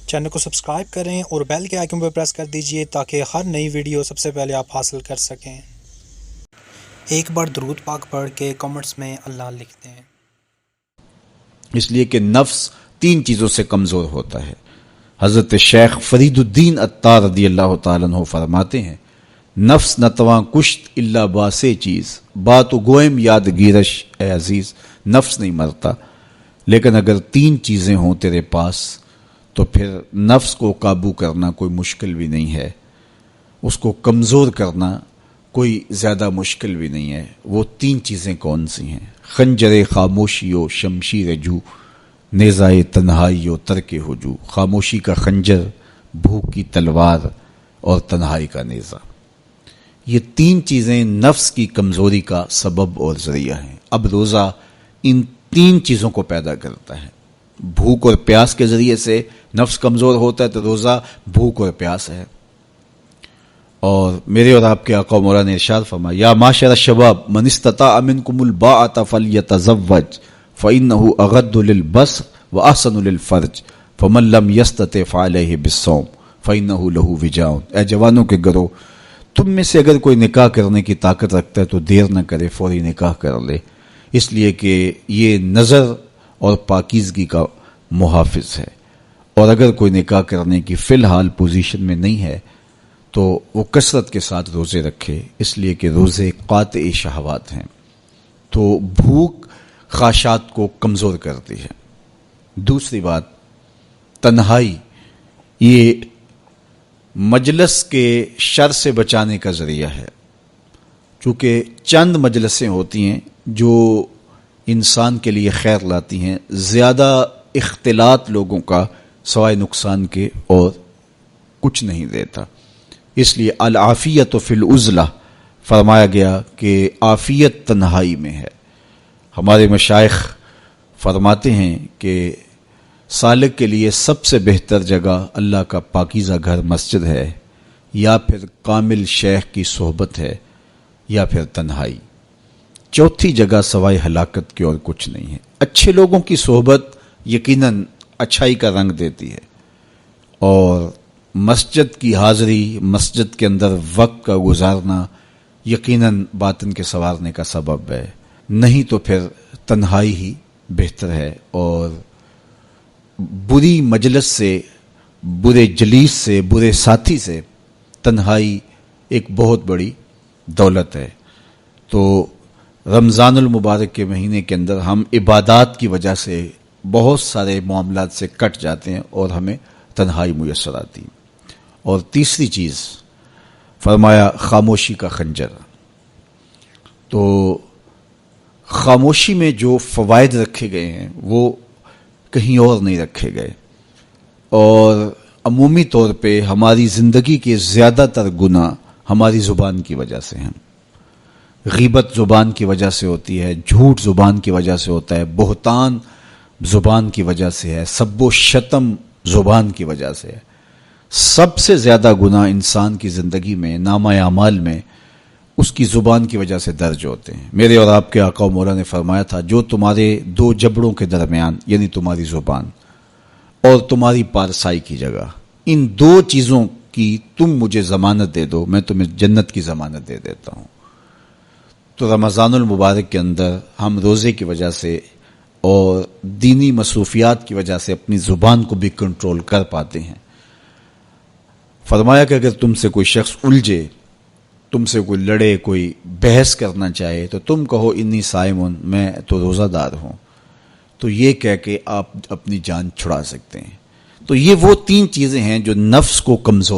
Channel کو subscribe کریں اور بیل کے آئیکن پر پریس کر دیجئے تاکہ ہر نئی ویڈیو سب سے پہلے آپ حاصل کر سکیں۔ ایک بار درود پاک پڑھ کے کمنٹس میں اللہ لکھتے ہیں۔ اس لیے کہ نفس 3 چیزوں سے کمزور ہوتا ہے۔ حضرت شیخ فرید الدین عطار رضی اللہ تعالیٰ عنہ فرماتے ہیں، نفس نتواں کشت الا باسے چیز، بات و گوئم یاد گیرش اے عزیز، نفس نہیں مرتا، لیکن اگر 3 چیزیں ہوں تیرے پاس تو پھر نفس کو قابو کرنا کوئی مشکل بھی نہیں ہے، اس کو کمزور کرنا کوئی زیادہ مشکل بھی نہیں ہے۔ وہ 3 چیزیں کون سی ہیں؟ خنجر خاموشی و شمشیر جو، نیزائے تنہائی و ترک ہجو۔ خاموشی کا خنجر، بھوک کی تلوار اور تنہائی کا نیزہ، یہ 3 چیزیں نفس کی کمزوری کا سبب اور ذریعہ ہیں۔ اب روزہ ان 3 چیزوں کو پیدا کرتا ہے۔ بھوک اور پیاس کے ذریعے سے نفس کمزور ہوتا ہے، تو روزہ بھوک اور پیاس ہے۔ اور میرے اور آپ کے آقا و مولا نے ارشاد فرمایا، یا معاشر الشباب من استطاع منکم الباءۃ فلیتزوج فإنہ اغض للبصر واحسن للفرج فمن لم یستطع فعلیہ بالصوم فإنہ لہ وجاء۔ اے جوانوں کے گروہ، تم میں سے اگر کوئی نکاح کرنے کی طاقت رکھتا ہے تو دیر نہ کرے، فوری نکاح کر لے، اس لیے کہ یہ نظر اور پاکیزگی کا محافظ ہے۔ اور اگر کوئی نکاح کرنے کی فی الحال پوزیشن میں نہیں ہے تو وہ کثرت کے ساتھ روزے رکھے، اس لیے کہ روزے قاطع شہوات ہیں۔ تو بھوک خواہشات کو کمزور کرتی ہے۔ دوسری بات، تنہائی، یہ مجلس کے شر سے بچانے کا ذریعہ ہے۔ چونکہ چند مجلسیں ہوتی ہیں جو انسان کے لیے خیر لاتی ہیں، زیادہ اختلاط لوگوں کا سوائے نقصان کے اور کچھ نہیں دیتا۔ اس لیے العافیت فی العزلہ فرمایا گیا کہ عافیت تنہائی میں ہے۔ ہمارے مشائخ فرماتے ہیں کہ سالک کے لیے سب سے بہتر جگہ اللہ کا پاکیزہ گھر مسجد ہے، یا پھر کامل شیخ کی صحبت ہے، یا پھر تنہائی۔ چوتھی جگہ سوائے ہلاکت کی اور کچھ نہیں ہے۔ اچھے لوگوں کی صحبت یقیناً اچھائی کا رنگ دیتی ہے، اور مسجد کی حاضری، مسجد کے اندر وقت کا گزارنا یقیناً باطن کے سنوارنے کا سبب ہے۔ نہیں تو پھر تنہائی ہی بہتر ہے۔ اور بری مجلس سے، برے جلیس سے، برے ساتھی سے تنہائی ایک بہت بڑی دولت ہے۔ تو رمضان المبارک کے مہینے کے اندر ہم عبادات کی وجہ سے بہت سارے معاملات سے کٹ جاتے ہیں اور ہمیں تنہائی میسر آتی ہے۔ اور تیسری چیز فرمایا خاموشی کا خنجر۔ تو خاموشی میں جو فوائد رکھے گئے ہیں وہ کہیں اور نہیں رکھے گئے، اور عمومی طور پہ ہماری زندگی کے زیادہ تر گناہ ہماری زبان کی وجہ سے ہیں۔ غیبت زبان کی وجہ سے ہوتی ہے، جھوٹ زبان کی وجہ سے ہوتا ہے، بہتان زبان کی وجہ سے ہے، سب و شتم زبان کی وجہ سے ہے۔ سب سے زیادہ گناہ انسان کی زندگی میں، نامہ اعمال میں، اس کی زبان کی وجہ سے درج ہوتے ہیں۔ میرے اور آپ کے آقا و مولا نے فرمایا تھا، جو تمہارے 2 جبڑوں کے درمیان، یعنی تمہاری زبان اور تمہاری پارسائی کی جگہ، ان 2 چیزوں کی تم مجھے ضمانت دے دو، میں تمہیں جنت کی ضمانت دے دیتا ہوں۔ تو رمضان المبارک کے اندر ہم روزے کی وجہ سے اور دینی مصروفیات کی وجہ سے اپنی زبان کو بھی کنٹرول کر پاتے ہیں۔ فرمایا کہ اگر تم سے کوئی شخص الجھے، تم سے کوئی لڑے، کوئی بحث کرنا چاہے، تو تم کہو انی صائمٌ، میں تو روزہ دار ہوں، تو یہ کہہ کے آپ اپنی جان چھڑا سکتے ہیں۔ تو یہ وہ 3 چیزیں ہیں جو نفس کو کمزور